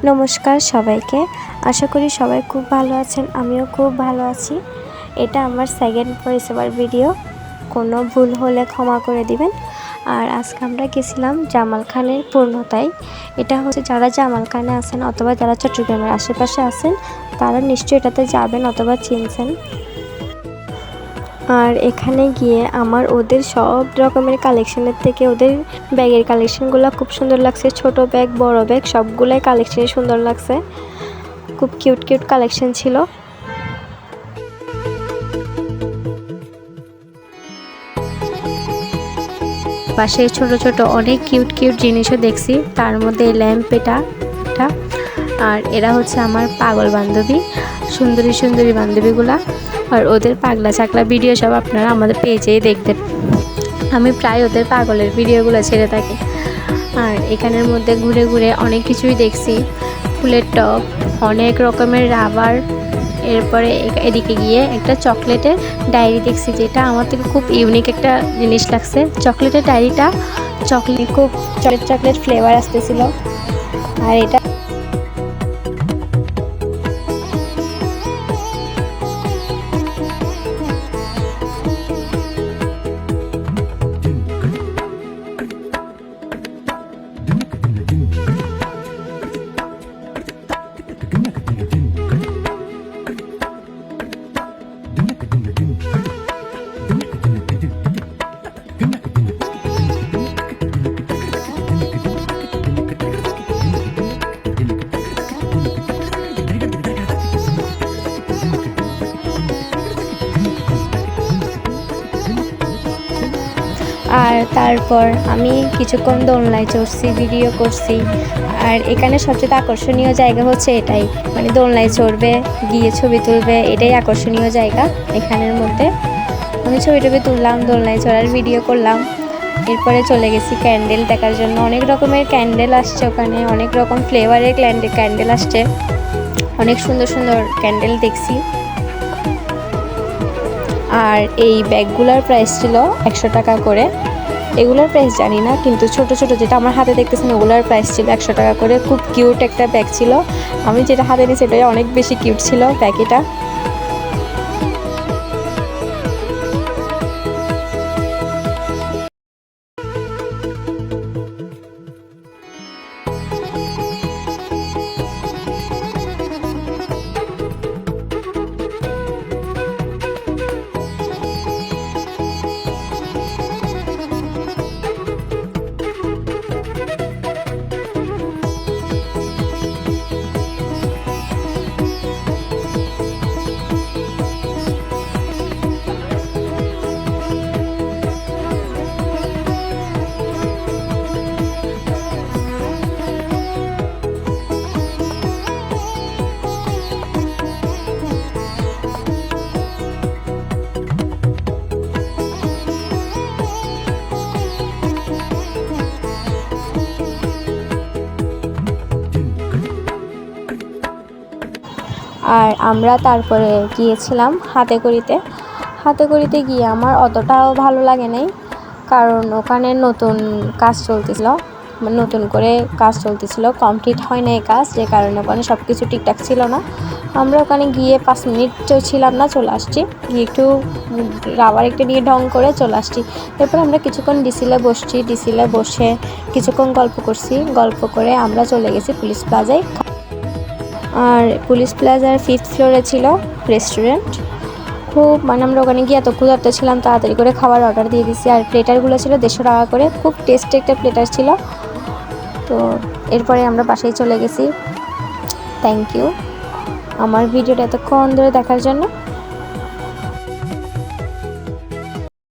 নমস্কার সবাইকে। আশা করি সবাই খুব ভালো আছেন, আমিও খুব ভালো আছি। এটা আমার সেকেন্ড ভয়েস ওভার ভিডিও, কোনো ভুল হলে ক্ষমা করে দিবেন। আর আজকে আমরা গেছিলাম জামালখানের পূর্ণতায়। এটা হচ্ছে যারা জামালখানে আছেন অথবা যারা চট্টগ্রামের আশেপাশে আছেন তারা নিশ্চয়ই এটাতে যাবেন অথবা চিনছেন। আর এখানে গিয়ে আমার ওদের সব রকমের কালেকশনের থেকে ওদের ব্যাগের কালেকশনগুলো খুব সুন্দর লাগছে। ছোট ব্যাগ, বড় ব্যাগ সবগুলাই কালেকশন সুন্দর লাগছে। খুব কিউট কিউট কালেকশন ছিল। পাশে ছোট ছোট অনেক কিউট কিউট জিনিসও দেখছি, তার মধ্যে ল্যাম্প এটা। আর এরা হচ্ছে আমার পাগল বান্ধবী, সুন্দরী সুন্দরী বান্ধবীগুলা। আর ওদের পাগলা চাকলা ভিডিও সব আপনারা আমাদের পেজেই দেখবেন। আমি প্রায় ওদের পাগলের ভিডিওগুলো ছেড়ে থাকি। আর এখানের মধ্যে ঘুরে ঘুরে অনেক কিছুই দেখছি, ফুলের টব, অনেক রকমের রাবার। এরপরে এদিকে গিয়ে একটা চকলেটের ডায়েরি দেখছি, যেটা আমার থেকে খুব ইউনিক একটা জিনিস লাগছে। চকলেটের ডায়েরিটা খুব চকলেট ফ্লেভার আসতেছিল। আর এটা আর তারপর আমি কিছুক্ষণ দোলনায় চড়ছি, ভিডিও করছি। আর এখানে সবচেয়ে আকর্ষণীয় জায়গা হচ্ছে এটাই, মানে দোলনায় চড়বে, গিয়ে ছবি তুলবে, এটাই আকর্ষণীয় জায়গা এখানের মধ্যে। আমি ছবি তুললাম, দোলনায় চড়ার ভিডিও করলাম। এরপরে চলে গেছি ক্যান্ডেল দেখার জন্য। অনেক রকমের ক্যান্ডেল আসছে ওখানে, অনেক রকম ফ্লেভারের ক্যান্ডেল আসছে, অনেক সুন্দর সুন্দর ক্যান্ডেল দেখছি। আর এই ব্যাগগুলোর প্রাইস ছিল 100 টাকা করে। এগুলোর প্রাইস জানি না, কিন্তু ছোট ছোট যেটা আমার হাতে দেখতেছেন ওগুলোর প্রাইস ছিল 100 টাকা করে। খুব কিউট একটা ব্যাগ ছিল। আমি যেটা হাতে নিয়েছি সেটাই অনেক বেশি কিউট ছিল ব্যাগ এটা। আর আমরা তারপরে গিয়েছিলাম হাতে করিতে গিয়ে আমার অতটাও ভালো লাগে নাই, কারণ ওখানে নতুন কাজ চলতেছিল, কমপ্লিট হয় না এই কাজ, যে কারণে ওখানে সব কিছু ঠিকঠাক ছিল না। আমরা ওখানে গিয়ে 5 মিনিটও ছিলাম না, চলে আসছি। গিয়ে একটু রাবার একটা নিয়ে ঢং করে চলে আসছি। এরপর আমরা কিছুক্ষণ ডিসিলে বসে কিছুক্ষণ গল্প করে আমরা চলে গেছি পুলিশ প্লাজায়। আর পুলিশ প্লাজার 5th ফ্লোরে ছিল রেস্টুরেন্ট। আমরা ওখানে গিয়ে এত ক্ষুধার্ত ছিলাম, তাড়াতাড়ি করে খাবার অর্ডার দিয়ে দিছি। আর প্লেটারগুলো ছিল 150 টাকা করে, খুব টেস্টি একটা প্লেটার ছিল। তো এরপরে আমরা বাসায় চলে গেছি। থ্যাংক ইউ আমার ভিডিওটা এতক্ষণ ধরে দেখার জন্য।